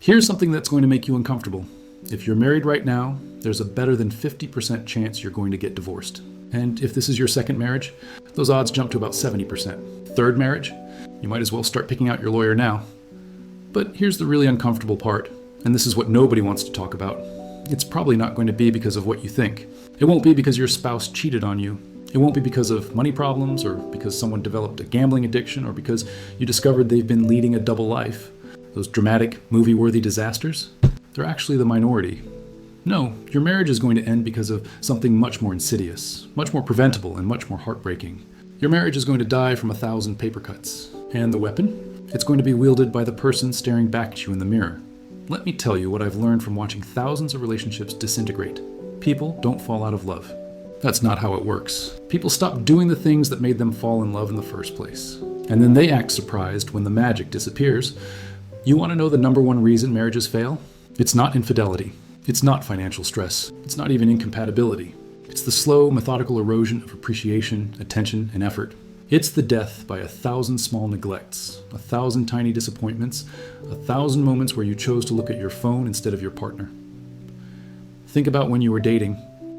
Here's something that's going to make you uncomfortable. If you're married right now, there's a better than 50% chance you're going to get divorced. And if this is your second marriage, those odds jump to about 70%. Third marriage, you might as well start picking out your lawyer now. But here's the really uncomfortable part, and this is what nobody wants to talk about. It's probably not going to be because of what you think. It won't be because your spouse cheated on you. It won't be because of money problems, or because someone developed a gambling addiction, or because you discovered they've been leading a double life. Those dramatic, movie-worthy disasters, they're actually the minority. No, your marriage is going to end because of something much more insidious, much more preventable, and much more heartbreaking. Your marriage is going to die from 1,000 paper cuts. And the weapon? It's going to be wielded by the person staring back at you in the mirror. Let me tell you what I've learned from watching thousands of relationships disintegrate. People don't fall out of love. That's not how it works. People stop doing the things that made them fall in love in the first place. And then they act surprised when the magic disappears. You want to know the number one reason marriages fail? It's not infidelity. It's not financial stress. It's not even incompatibility. It's the slow, methodical erosion of appreciation, attention, and effort. It's the death by 1,000 small neglects, 1,000 tiny disappointments, 1,000 moments where you chose to look at your phone instead of your partner. Think about when you were dating.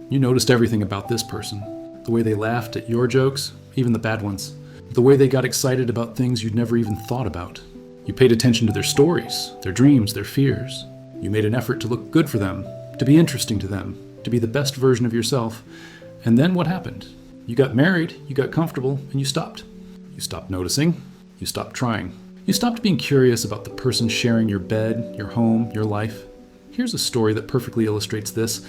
You noticed everything about this person. The way they laughed at your jokes, even the bad ones. The way they got excited about things you'd never even thought about. You paid attention to their stories, their dreams, their fears. You made an effort to look good for them, to be interesting to them, to be the best version of yourself. And then what happened? You got married, you got comfortable, and you stopped. You stopped noticing. You stopped trying. You stopped being curious about the person sharing your bed, your home, your life. Here's a story that perfectly illustrates this.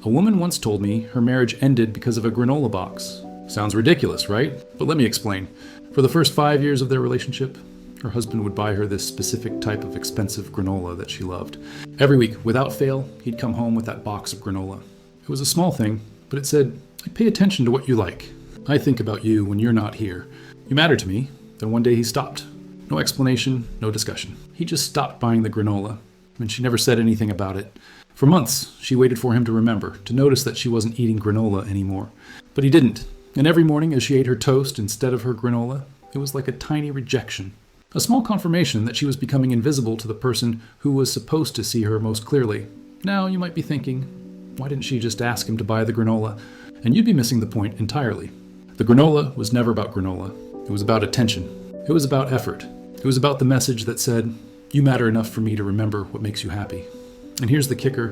A woman once told me her marriage ended because of a granola box. Sounds ridiculous, right? But let me explain. For the first 5 years of their relationship, her husband would buy her this specific type of expensive granola that she loved. Every week, without fail, he'd come home with that box of granola. It was a small thing, but it said, I pay attention to what you like. I think about you when you're not here. You matter to me. Then one day he stopped. No explanation, no discussion. He just stopped buying the granola, and she never said anything about it. For months, she waited for him to remember, to notice that she wasn't eating granola anymore. But he didn't. And every morning as she ate her toast instead of her granola, it was like a tiny rejection. A small confirmation that she was becoming invisible to the person who was supposed to see her most clearly. Now you might be thinking, why didn't she just ask him to buy the granola? And you'd be missing the point entirely. The granola was never about granola. It was about attention. It was about effort. It was about the message that said, you matter enough for me to remember what makes you happy. And here's the kicker.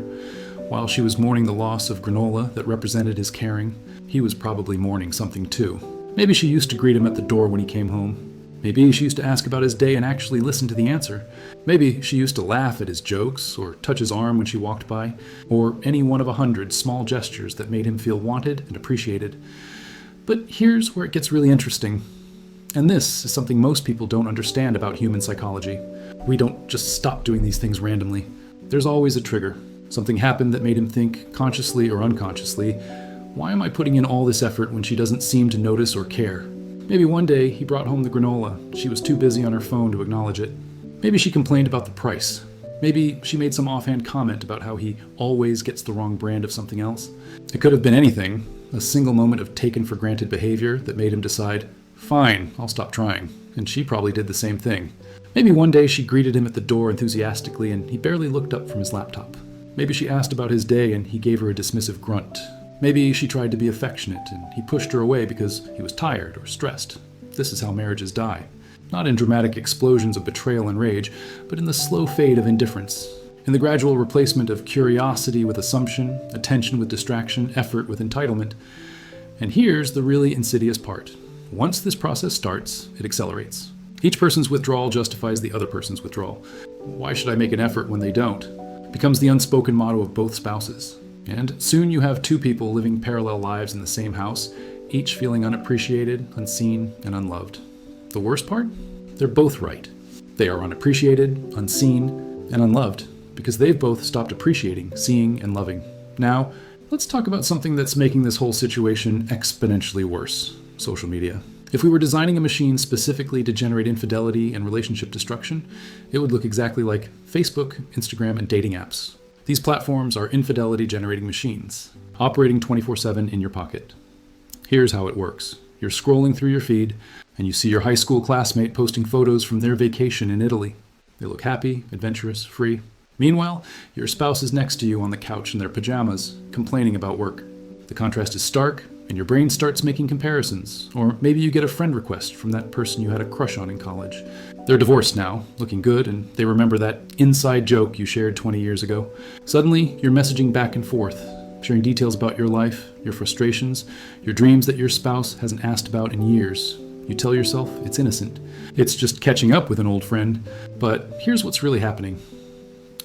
While she was mourning the loss of granola that represented his caring, he was probably mourning something too. Maybe she used to greet him at the door when he came home. Maybe she used to ask about his day and actually listen to the answer. Maybe she used to laugh at his jokes or touch his arm when she walked by, or any one of 100 small gestures that made him feel wanted and appreciated. But here's where it gets really interesting. And this is something most people don't understand about human psychology. We don't just stop doing these things randomly. There's always a trigger. Something happened that made him think, consciously or unconsciously, why am I putting in all this effort when she doesn't seem to notice or care? Maybe one day he brought home the granola. She was too busy on her phone to acknowledge it. Maybe she complained about the price. Maybe she made some offhand comment about how he always gets the wrong brand of something else. It could have been anything, a single moment of taken for granted behavior that made him decide, fine, I'll stop trying. And she probably did the same thing. Maybe one day she greeted him at the door enthusiastically and he barely looked up from his laptop. Maybe she asked about his day and he gave her a dismissive grunt. Maybe she tried to be affectionate and he pushed her away because he was tired or stressed. This is how marriages die. Not in dramatic explosions of betrayal and rage, but in the slow fade of indifference. In the gradual replacement of curiosity with assumption, attention with distraction, effort with entitlement. And here's the really insidious part. Once this process starts, it accelerates. Each person's withdrawal justifies the other person's withdrawal. Why should I make an effort when they don't? It becomes the unspoken motto of both spouses. And soon you have two people living parallel lives in the same house, each feeling unappreciated, unseen, and unloved. The worst part? They're both right. They are unappreciated, unseen, and unloved because they've both stopped appreciating, seeing, and loving. Now, let's talk about something that's making this whole situation exponentially worse: social media. If we were designing a machine specifically to generate infidelity and relationship destruction, it would look exactly like Facebook, Instagram, and dating apps. These platforms are infidelity-generating machines, operating 24/7 in your pocket. Here's how it works. You're scrolling through your feed, and you see your high school classmate posting photos from their vacation in Italy. They look happy, adventurous, free. Meanwhile, your spouse is next to you on the couch in their pajamas, complaining about work. The contrast is stark, and your brain starts making comparisons. Or maybe you get a friend request from that person you had a crush on in college. They're divorced now, looking good, and they remember that inside joke you shared 20 years ago. Suddenly, you're messaging back and forth, sharing details about your life, your frustrations, your dreams that your spouse hasn't asked about in years. You tell yourself it's innocent. It's just catching up with an old friend. But here's what's really happening.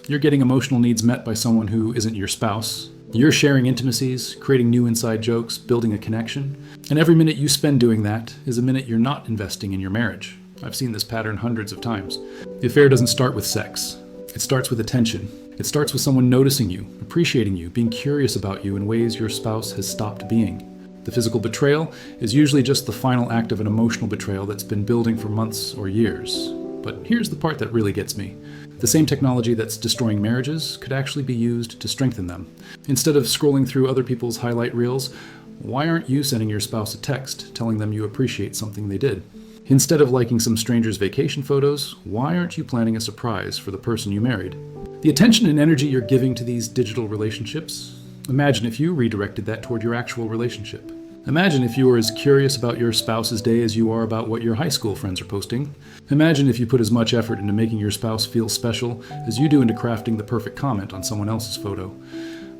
You're getting emotional needs met by someone who isn't your spouse. You're sharing intimacies, creating new inside jokes, building a connection. And every minute you spend doing that is a minute you're not investing in your marriage. I've seen this pattern hundreds of times. The affair doesn't start with sex. It starts with attention. It starts with someone noticing you, appreciating you, being curious about you in ways your spouse has stopped being. The physical betrayal is usually just the final act of an emotional betrayal that's been building for months or years. But here's the part that really gets me. The same technology that's destroying marriages could actually be used to strengthen them. Instead of scrolling through other people's highlight reels, why aren't you sending your spouse a text telling them you appreciate something they did? Instead of liking some stranger's vacation photos, why aren't you planning a surprise for the person you married? The attention and energy you're giving to these digital relationships, imagine if you redirected that toward your actual relationship. Imagine if you were as curious about your spouse's day as you are about what your high school friends are posting. Imagine if you put as much effort into making your spouse feel special as you do into crafting the perfect comment on someone else's photo.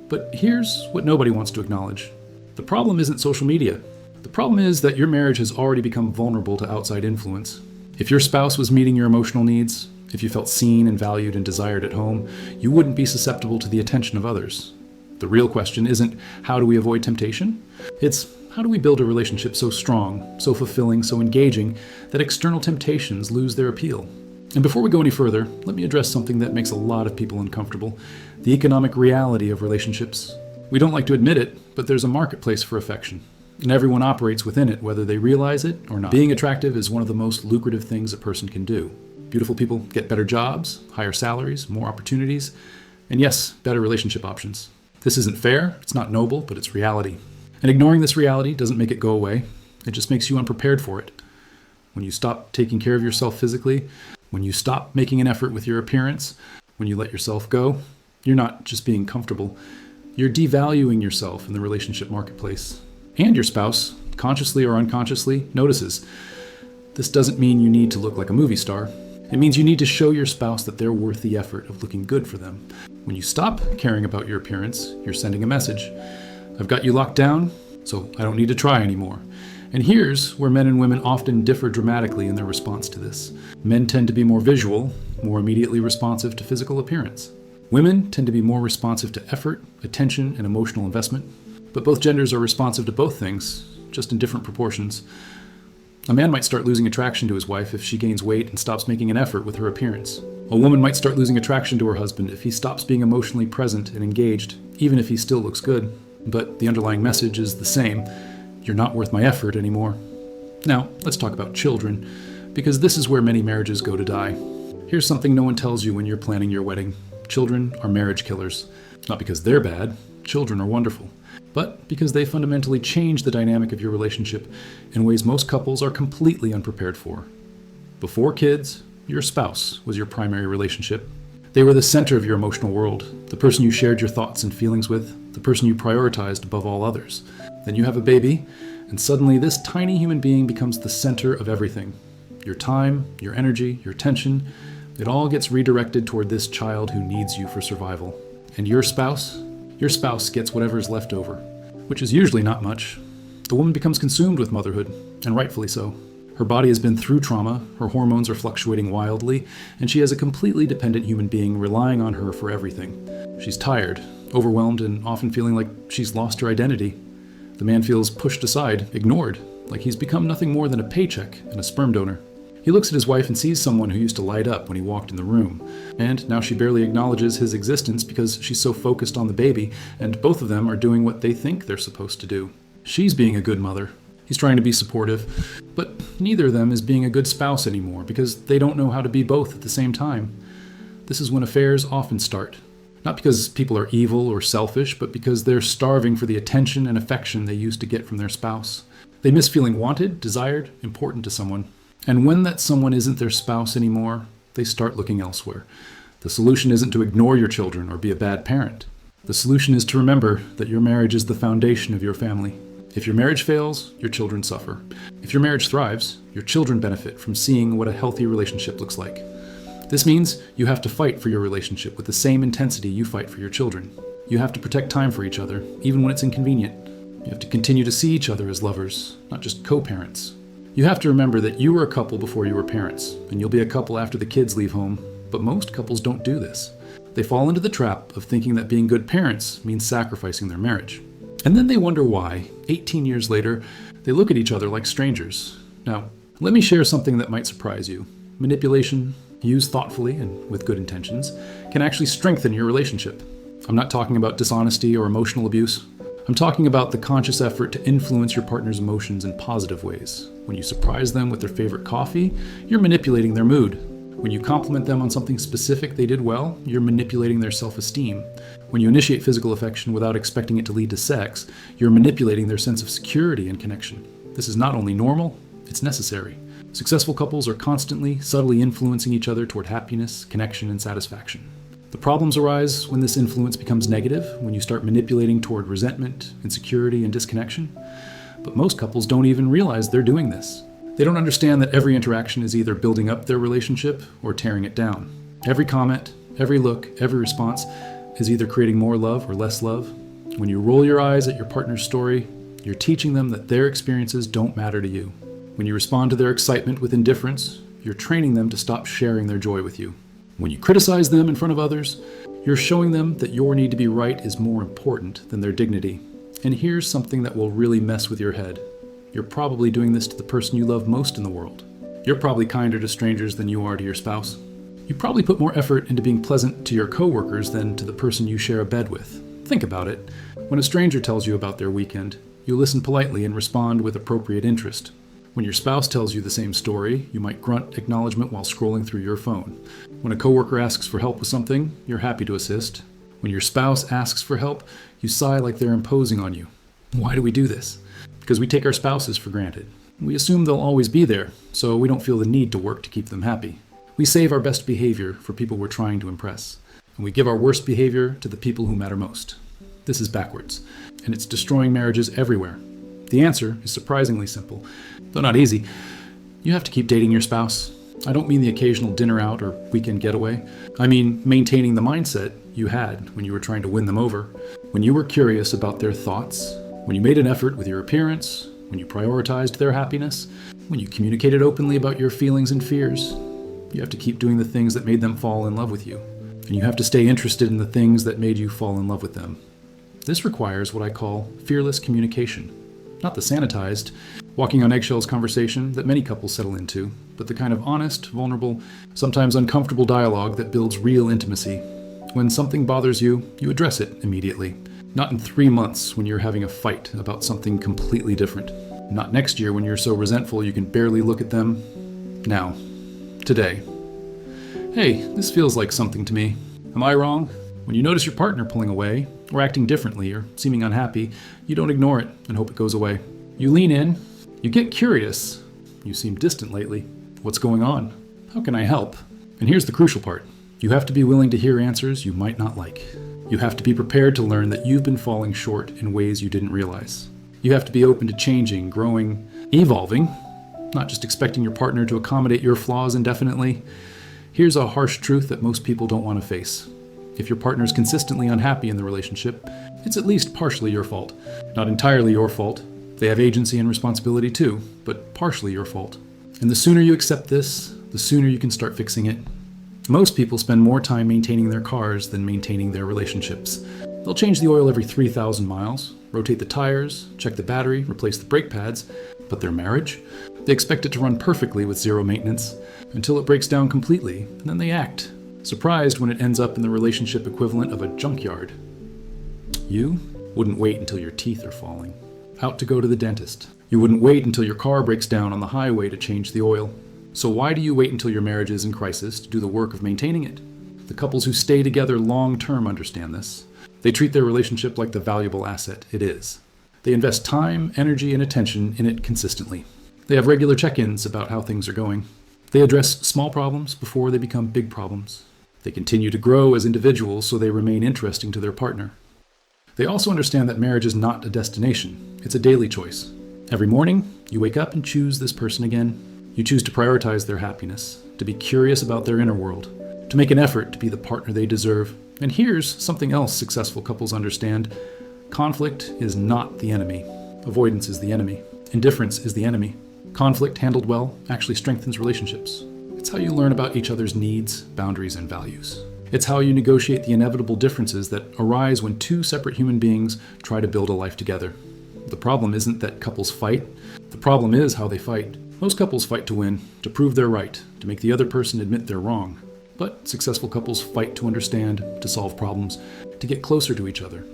But here's what nobody wants to acknowledge. The problem isn't social media. The problem is that your marriage has already become vulnerable to outside influence. If your spouse was meeting your emotional needs, if you felt seen and valued and desired at home, you wouldn't be susceptible to the attention of others. The real question isn't how do we avoid temptation? It's how do we build a relationship so strong, so fulfilling, so engaging, that external temptations lose their appeal? And before we go any further, let me address something that makes a lot of people uncomfortable: the economic reality of relationships. We don't like to admit it, but there's a marketplace for affection, and everyone operates within it, whether they realize it or not. Being attractive is one of the most lucrative things a person can do. Beautiful people get better jobs, higher salaries, more opportunities, and yes, better relationship options. This isn't fair, it's not noble, but it's reality. And ignoring this reality doesn't make it go away. It just makes you unprepared for it. When you stop taking care of yourself physically, when you stop making an effort with your appearance, when you let yourself go, you're not just being comfortable. You're devaluing yourself in the relationship marketplace. And your spouse, consciously or unconsciously, notices. This doesn't mean you need to look like a movie star. It means you need to show your spouse that they're worth the effort of looking good for them. When you stop caring about your appearance, you're sending a message. I've got you locked down, so I don't need to try anymore. And here's where men and women often differ dramatically in their response to this. Men tend to be more visual, more immediately responsive to physical appearance. Women tend to be more responsive to effort, attention, and emotional investment. But both genders are responsive to both things, just in different proportions. A man might start losing attraction to his wife if she gains weight and stops making an effort with her appearance. A woman might start losing attraction to her husband if he stops being emotionally present and engaged, even if he still looks good. But the underlying message is the same. You're not worth my effort anymore. Now, let's talk about children, because this is where many marriages go to die. Here's something no one tells you when you're planning your wedding. Children are marriage killers. Not because they're bad. Children are wonderful. But because they fundamentally change the dynamic of your relationship in ways most couples are completely unprepared for. Before kids, your spouse was your primary relationship. They were the center of your emotional world, the person you shared your thoughts and feelings with, the person you prioritized above all others. Then you have a baby, and suddenly this tiny human being becomes the center of everything. Your time, your energy, your attention, it all gets redirected toward this child who needs you for survival. And your spouse gets whatever's left over, which is usually not much. The woman becomes consumed with motherhood, and rightfully so. Her body has been through trauma, her hormones are fluctuating wildly, and she has a completely dependent human being relying on her for everything. She's tired, overwhelmed, and often feeling like she's lost her identity. The man feels pushed aside, ignored, like he's become nothing more than a paycheck and a sperm donor. He looks at his wife and sees someone who used to light up when he walked in the room, and now she barely acknowledges his existence because she's so focused on the baby, and both of them are doing what they think they're supposed to do. She's being a good mother. He's trying to be supportive, but neither of them is being a good spouse anymore because they don't know how to be both at the same time. This is when affairs often start. Not because people are evil or selfish, but because they're starving for the attention and affection they used to get from their spouse. They miss feeling wanted, desired, important to someone. And when that someone isn't their spouse anymore, they start looking elsewhere. The solution isn't to ignore your children or be a bad parent. The solution is to remember that your marriage is the foundation of your family. If your marriage fails, your children suffer. If your marriage thrives, your children benefit from seeing what a healthy relationship looks like. This means you have to fight for your relationship with the same intensity you fight for your children. You have to protect time for each other, even when it's inconvenient. You have to continue to see each other as lovers, not just co-parents. You have to remember that you were a couple before you were parents, and you'll be a couple after the kids leave home, but most couples don't do this. They fall into the trap of thinking that being good parents means sacrificing their marriage. And then they wonder why, 18 years later, they look at each other like strangers. Now, let me share something that might surprise you. Manipulation, used thoughtfully and with good intentions, can actually strengthen your relationship. I'm not talking about dishonesty or emotional abuse. I'm talking about the conscious effort to influence your partner's emotions in positive ways. When you surprise them with their favorite coffee, you're manipulating their mood. When you compliment them on something specific they did well, you're manipulating their self-esteem. When you initiate physical affection without expecting it to lead to sex, you're manipulating their sense of security and connection. This is not only normal, it's necessary. Successful couples are constantly, subtly influencing each other toward happiness, connection, and satisfaction. The problems arise when this influence becomes negative, when you start manipulating toward resentment, insecurity, and disconnection. But most couples don't even realize they're doing this. They don't understand that every interaction is either building up their relationship or tearing it down. Every comment, every look, every response is either creating more love or less love. When you roll your eyes at your partner's story, you're teaching them that their experiences don't matter to you. When you respond to their excitement with indifference, you're training them to stop sharing their joy with you. When you criticize them in front of others, you're showing them that your need to be right is more important than their dignity. And here's something that will really mess with your head. You're probably doing this to the person you love most in the world. You're probably kinder to strangers than you are to your spouse. You probably put more effort into being pleasant to your coworkers than to the person you share a bed with. Think about it. When a stranger tells you about their weekend, you listen politely and respond with appropriate interest. When your spouse tells you the same story, you might grunt acknowledgement while scrolling through your phone. When a coworker asks for help with something, you're happy to assist. When your spouse asks for help, you sigh like they're imposing on you. Why do we do this? Because we take our spouses for granted. We assume they'll always be there, so we don't feel the need to work to keep them happy. We save our best behavior for people we're trying to impress, and we give our worst behavior to the people who matter most. This is backwards, and it's destroying marriages everywhere. The answer is surprisingly simple, though not easy. You have to keep dating your spouse. I don't mean the occasional dinner out or weekend getaway. I mean maintaining the mindset you had when you were trying to win them over, when you were curious about their thoughts, when you made an effort with your appearance, when you prioritized their happiness, when you communicated openly about your feelings and fears. You have to keep doing the things that made them fall in love with you, and you have to stay interested in the things that made you fall in love with them. This requires what I call fearless communication. Not the sanitized, walking on eggshells conversation that many couples settle into, but the kind of honest, vulnerable, sometimes uncomfortable dialogue that builds real intimacy. When something bothers you, you address it immediately. Not in 3 months when you're having a fight about something completely different. Not next year when you're so resentful you can barely look at them. Now. Today. Hey, this feels like something to me. Am I wrong? When you notice your partner pulling away, or acting differently, or seeming unhappy, you don't ignore it and hope it goes away. You lean in. You get curious. You seem distant lately. What's going on? How can I help? And here's the crucial part. You have to be willing to hear answers you might not like. You have to be prepared to learn that you've been falling short in ways you didn't realize. You have to be open to changing, growing, evolving, not just expecting your partner to accommodate your flaws indefinitely. Here's a harsh truth that most people don't want to face. If your partner is consistently unhappy in the relationship, it's at least partially your fault. Not entirely your fault. They have agency and responsibility too, but partially your fault. And the sooner you accept this, the sooner you can start fixing it. Most people spend more time maintaining their cars than maintaining their relationships. They'll change the oil every 3,000 miles, rotate the tires, check the battery, replace the brake pads, but their marriage? They expect it to run perfectly with zero maintenance, until it breaks down completely, and then they act, surprised when it ends up in the relationship equivalent of a junkyard. You wouldn't wait until your teeth are falling, out to go to the dentist. You wouldn't wait until your car breaks down on the highway to change the oil. So why do you wait until your marriage is in crisis to do the work of maintaining it? The couples who stay together long-term understand this. They treat their relationship like the valuable asset it is. They invest time, energy, and attention in it consistently. They have regular check-ins about how things are going. They address small problems before they become big problems. They continue to grow as individuals so they remain interesting to their partner. They also understand that marriage is not a destination, it's a daily choice. Every morning, you wake up and choose this person again. You choose to prioritize their happiness, to be curious about their inner world, to make an effort to be the partner they deserve. And here's something else successful couples understand. Conflict is not the enemy. Avoidance is the enemy. Indifference is the enemy. Conflict handled well actually strengthens relationships. It's how you learn about each other's needs, boundaries, and values. It's how you negotiate the inevitable differences that arise when two separate human beings try to build a life together. The problem isn't that couples fight. The problem is how they fight. Most couples fight to win, to prove they're right, to make the other person admit they're wrong. But successful couples fight to understand, to solve problems, to get closer to each other.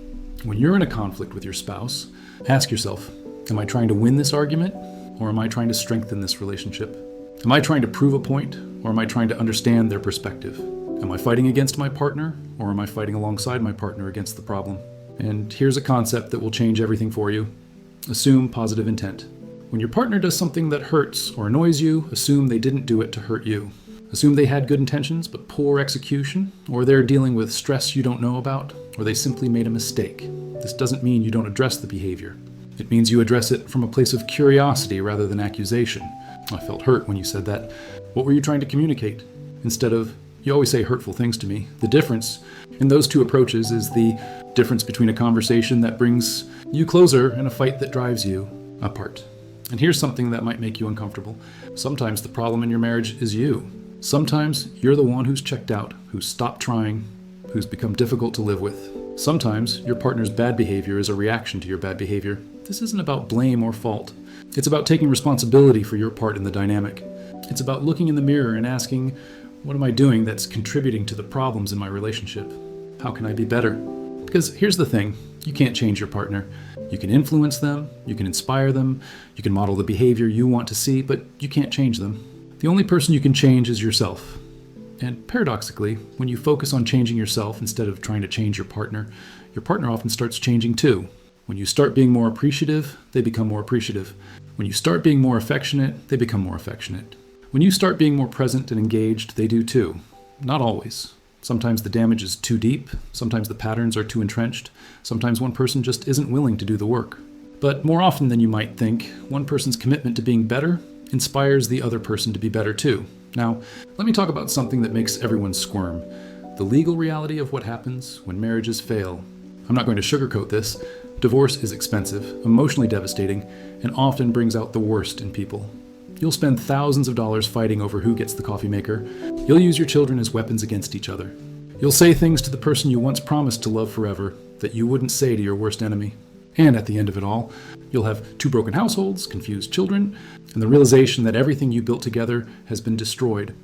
When you're in a conflict with your spouse, ask yourself, am I trying to win this argument, or am I trying to strengthen this relationship? Am I trying to prove a point, or am I trying to understand their perspective? Am I fighting against my partner, or am I fighting alongside my partner against the problem? And here's a concept that will change everything for you. Assume positive intent. When your partner does something that hurts or annoys you, assume they didn't do it to hurt you. Assume they had good intentions but poor execution, or they're dealing with stress you don't know about, or they simply made a mistake. This doesn't mean you don't address the behavior. It means you address it from a place of curiosity rather than accusation. I felt hurt when you said that. What were you trying to communicate? Instead of, you always say hurtful things to me. The difference in those two approaches is the difference between a conversation that brings you closer and a fight that drives you apart. And here's something that might make you uncomfortable. Sometimes the problem in your marriage is you. Sometimes you're the one who's checked out, who's stopped trying, who's become difficult to live with. Sometimes your partner's bad behavior is a reaction to your bad behavior. This isn't about blame or fault. It's about taking responsibility for your part in the dynamic. It's about looking in the mirror and asking, what am I doing that's contributing to the problems in my relationship? How can I be better? Because here's the thing, you can't change your partner. You can influence them, you can inspire them, you can model the behavior you want to see, but you can't change them. The only person you can change is yourself. And paradoxically, when you focus on changing yourself instead of trying to change your partner often starts changing too. When you start being more appreciative, they become more appreciative. When you start being more affectionate, they become more affectionate. When you start being more present and engaged, they do too. Not always. Sometimes the damage is too deep, sometimes the patterns are too entrenched, sometimes one person just isn't willing to do the work. But more often than you might think, one person's commitment to being better inspires the other person to be better too. Now, let me talk about something that makes everyone squirm. The legal reality of what happens when marriages fail. I'm not going to sugarcoat this. Divorce is expensive, emotionally devastating, and often brings out the worst in people. You'll spend thousands of dollars fighting over who gets the coffee maker. You'll use your children as weapons against each other. You'll say things to the person you once promised to love forever that you wouldn't say to your worst enemy. And at the end of it all, you'll have two broken households, confused children, and the realization that everything you built together has been destroyed.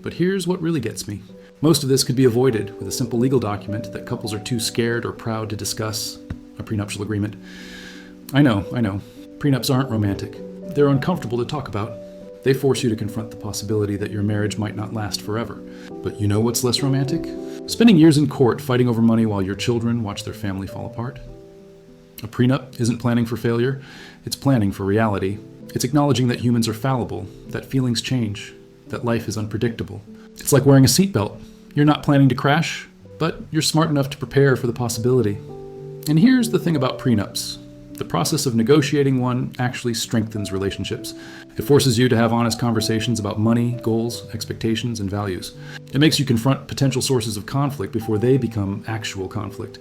But here's what really gets me. Most of this could be avoided with a simple legal document that couples are too scared or proud to discuss, a prenuptial agreement. I know. Prenups aren't romantic. They're uncomfortable to talk about. They force you to confront the possibility that your marriage might not last forever. But you know what's less romantic? Spending years in court fighting over money while your children watch their family fall apart. A prenup isn't planning for failure, it's planning for reality. It's acknowledging that humans are fallible, that feelings change, that life is unpredictable. It's like wearing a seatbelt. You're not planning to crash, but you're smart enough to prepare for the possibility. And here's the thing about prenups. The process of negotiating one actually strengthens relationships. It forces you to have honest conversations about money, goals, expectations, and values. It makes you confront potential sources of conflict before they become actual conflict.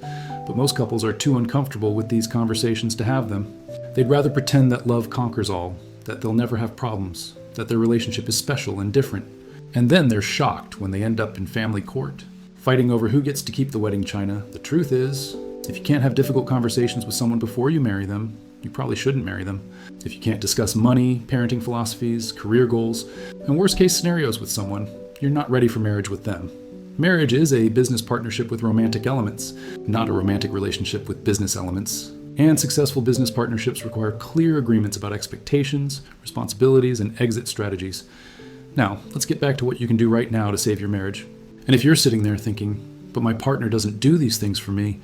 But most couples are too uncomfortable with these conversations to have them. They'd rather pretend that love conquers all, that they'll never have problems, that their relationship is special and different. And then they're shocked when they end up in family court, fighting over who gets to keep the wedding china. The truth is, if you can't have difficult conversations with someone before you marry them, you probably shouldn't marry them. If you can't discuss money, parenting philosophies, career goals, and worst case scenarios with someone, you're not ready for marriage with them. Marriage is a business partnership with romantic elements, not a romantic relationship with business elements. And successful business partnerships require clear agreements about expectations, responsibilities, and exit strategies. Now, let's get back to what you can do right now to save your marriage. And if you're sitting there thinking, but my partner doesn't do these things for me,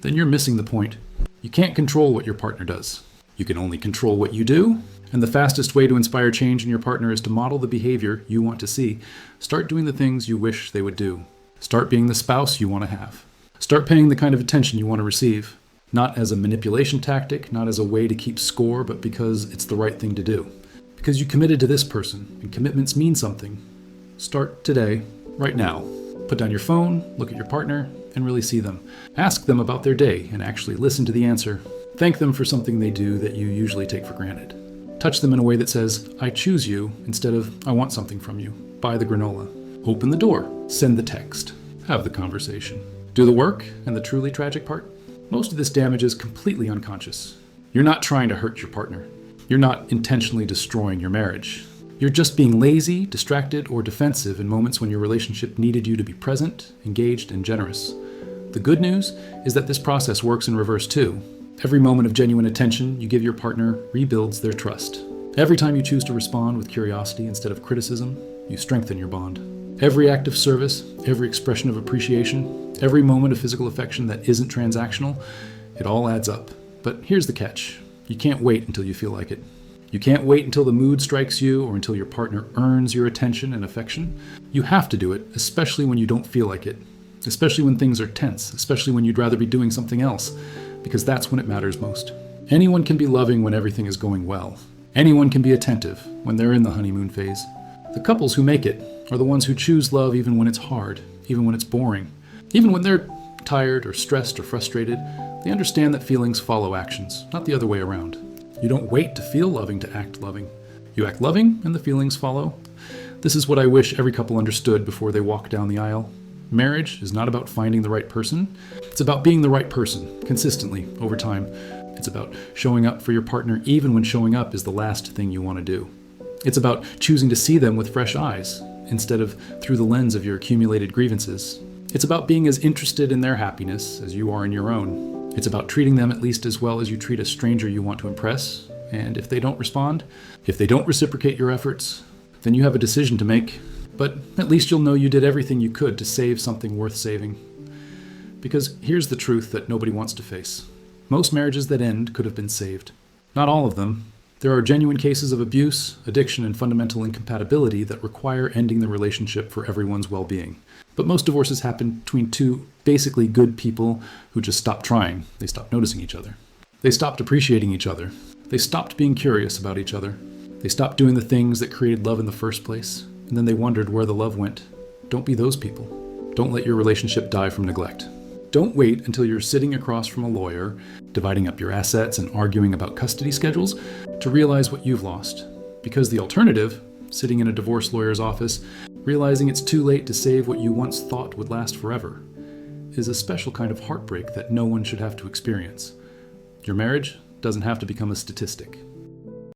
then you're missing the point. You can't control what your partner does. You can only control what you do, and the fastest way to inspire change in your partner is to model the behavior you want to see. Start doing the things you wish they would do. Start being the spouse you want to have. Start paying the kind of attention you want to receive. Not as a manipulation tactic, not as a way to keep score, but because it's the right thing to do. Because you committed to this person, and commitments mean something. Start today, right now. Put down your phone, look at your partner, and really see them. Ask them about their day and actually listen to the answer. Thank them for something they do that you usually take for granted. Touch them in a way that says, I choose you, instead of, I want something from you. Buy the granola. Open the door. Send the text. Have the conversation. Do the work, and the truly tragic part? Most of this damage is completely unconscious. You're not trying to hurt your partner. You're not intentionally destroying your marriage. You're just being lazy, distracted, or defensive in moments when your relationship needed you to be present, engaged, and generous. The good news is that this process works in reverse too. Every moment of genuine attention you give your partner rebuilds their trust. Every time you choose to respond with curiosity instead of criticism, you strengthen your bond. Every act of service, every expression of appreciation, every moment of physical affection that isn't transactional, it all adds up. But here's the catch. You can't wait until you feel like it. You can't wait until the mood strikes you or until your partner earns your attention and affection. You have to do it, especially when you don't feel like it. Especially when things are tense, especially when you'd rather be doing something else, because that's when it matters most. Anyone can be loving when everything is going well. Anyone can be attentive when they're in the honeymoon phase. The couples who make it are the ones who choose love even when it's hard, even when it's boring. Even when they're tired or stressed or frustrated, they understand that feelings follow actions, not the other way around. You don't wait to feel loving to act loving. You act loving and the feelings follow. This is what I wish every couple understood before they walk down the aisle. Marriage is not about finding the right person. It's about being the right person, consistently, over time. It's about showing up for your partner even when showing up is the last thing you want to do. It's about choosing to see them with fresh eyes, instead of through the lens of your accumulated grievances. It's about being as interested in their happiness as you are in your own. It's about treating them at least as well as you treat a stranger you want to impress. And if they don't respond, if they don't reciprocate your efforts, then you have a decision to make. But at least you'll know you did everything you could to save something worth saving. Because here's the truth that nobody wants to face. Most marriages that end could have been saved. Not all of them. There are genuine cases of abuse, addiction, and fundamental incompatibility that require ending the relationship for everyone's well-being. But most divorces happen between two basically good people who just stopped trying. They stopped noticing each other. They stopped appreciating each other. They stopped being curious about each other. They stopped doing the things that created love in the first place, and then they wondered where the love went. Don't be those people. Don't let your relationship die from neglect. Don't wait until you're sitting across from a lawyer, dividing up your assets and arguing about custody schedules, to realize what you've lost. Because the alternative, sitting in a divorce lawyer's office, realizing it's too late to save what you once thought would last forever, is a special kind of heartbreak that no one should have to experience. Your marriage doesn't have to become a statistic.